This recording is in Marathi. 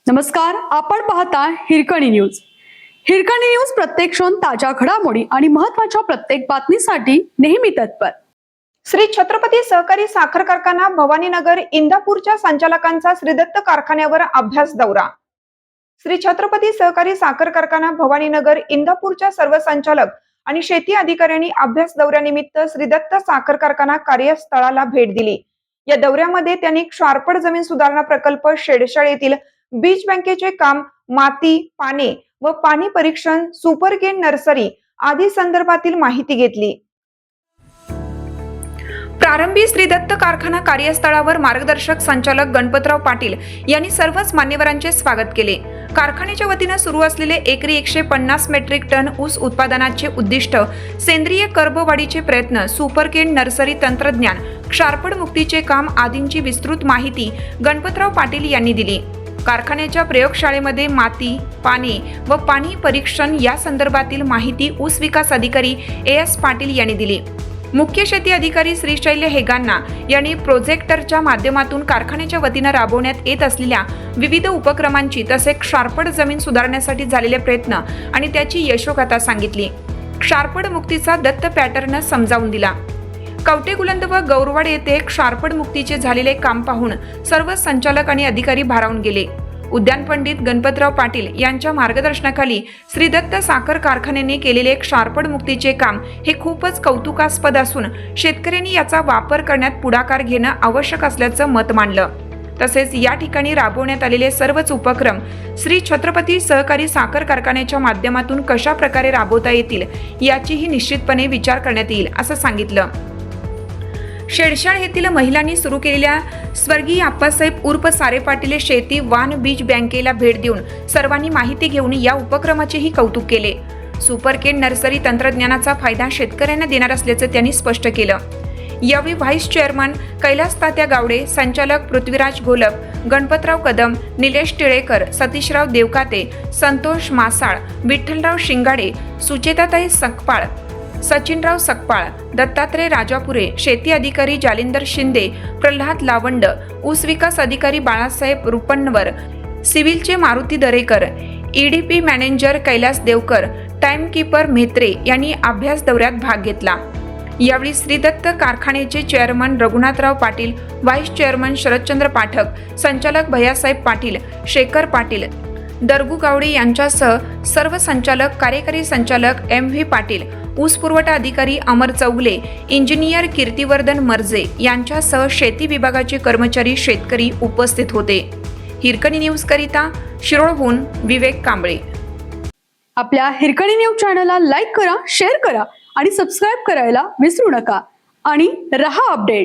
नमस्कार, आपण पाहता हिरकणी न्यूज. हिरकणी न्यूज प्रत्येक क्षण ताज्या घडामोडी आणि महत्त्वाच्या प्रत्येक बातमीसाठी नेहमी तत्पर. श्री छत्रपती सहकारी साखर कारखाना भवानीनगर इंदापूरच्या संचालकांचा श्रीदत्त कारखान्यावर अभ्यास दौरा. श्री छत्रपती सहकारी साखर कारखाना भवानीनगर इंदापूरच्या सर्व संचालक आणि शेती अधिकाऱ्यांनी अभ्यास दौऱ्यानिमित्त श्रीदत्त साखर कारखाना कार्यस्थळाला भेट दिली. या दौऱ्यामध्ये त्यांनी क्षारपड जमीन सुधारणा प्रकल्प, शेडशाळ येथील बीज बँकेचे काम, माती, पाने व पाणी परीक्षण, सुपरकेन नर्सरी आदी संदर्भातील माहिती घेतली. प्रारंभी श्रीदत्त कारखाना कार्यस्थळावर मार्गदर्शक संचालक गणपतराव पाटील यांनी सर्वच मान्यवरांचे स्वागत केले. कारखान्याच्या वतीने सुरू असलेले एकरी 150 मेट्रिक टन ऊस उत्पादनाचे उद्दिष्ट, सेंद्रिय कर्बवाढीचे प्रयत्न, सुपरकेन नर्सरी तंत्रज्ञान, क्षारपड मुक्तीचे काम आदींची विस्तृत माहिती गणपतराव पाटील यांनी दिली. कारखान्याच्या प्रयोगशाळेमध्ये माती, पाने व पाणी परीक्षण या संदर्भातील माहिती ऊस विकास अधिकारी AS पाटील यांनी दिली. मुख्य शेती अधिकारी श्रीशैल्य हेगांना यांनी प्रोजेक्टरच्या माध्यमातून कारखान्याच्या वतीने राबवण्यात येत असलेल्या विविध उपक्रमांची तसेच क्षारपड जमीन सुधारण्यासाठी झालेले प्रयत्न आणि त्याची यशोगाथा सांगितली. क्षारपड मुक्तीचा दत्त पॅटर्न समजावून दिला. कवटेगुलंद व गौरवाड येथे क्षारपड मुक्तीचे झालेले काम पाहून सर्व संचालक आणि अधिकारी भारावून गेले. उद्यान पंडित गणपतराव पाटील यांच्या मार्गदर्शनाखाली श्रीदत्त साखर कारखान्याने केलेले क्षारपड मुक्तीचे काम हे खूपच कौतुकास्पद असून शेतकऱ्यांनी याचा वापर करण्यात पुढाकार घेणं आवश्यक असल्याचं मत मांडलं. तसेच या ठिकाणी राबवण्यात आलेले सर्वच उपक्रम श्री छत्रपती सहकारी साखर कारखान्याच्या माध्यमातून कशा प्रकारे राबवता येतील याचीही निश्चितपणे विचार करण्यात येईल असं सांगितलं. शेडशाळ येथील महिलांनी सुरू केलेल्या स्वर्गीय आप्पासाहेब उर्फ सारे पाटील शेती वाण बीज बँकेला भेट देऊन सर्वांनी माहिती घेऊन या उपक्रमाचेही कौतुक केले. सुपरकेन नर्सरी तंत्रज्ञानाचा फायदा शेतकऱ्यांना देणार असल्याचं त्यांनी स्पष्ट केलं. यावेळी व्हाईस चेअरमन कैलास तात्या गावडे, संचालक पृथ्वीराज घोलप, गणपतराव कदम, निलेश टिळेकर, सतीशराव देवकाते, संतोष मासाळ, विठ्ठलराव शिंगाडे, सुचेताताई सकपाळ, सचिनराव सकपाळ, दत्तात्रय राजापुरे, शेती अधिकारी जालिंदर शिंदे, प्रल्हाद लावंड, ऊस विकास अधिकारी बाळासाहेब रुपन्नवर, सिव्हिलचे Maruti Darekar, EDP manager Kailas Devkar, timekeeper Mhetre यांनी अभ्यास दौऱ्यात भाग घेतला. यावेळी श्रीदत्त कारखान्याचे chairman Raghunathrao Patil, vice chairman Sharadchandra Pathak, संचालक भैयासाहेब पाटील, शेखर पाटील, दरगू गावडे यांच्यासह सर्व संचालक, कार्यकारी संचालक MV पाटील, ऊस पुरवठा अधिकारी अमर चौगले, इंजिनियर कीर्तिवर्धन मर्जे यांच्यासह शेती विभागाचे कर्मचारी, शेतकरी उपस्थित होते. हिरकणी न्यूज करिता शिरोळहून विवेक कांबळे. आपल्या हिरकणी न्यूज चॅनलला लाईक करा, शेअर करा आणि सबस्क्राईब करायला विसरू नका आणि रहा अपडेट.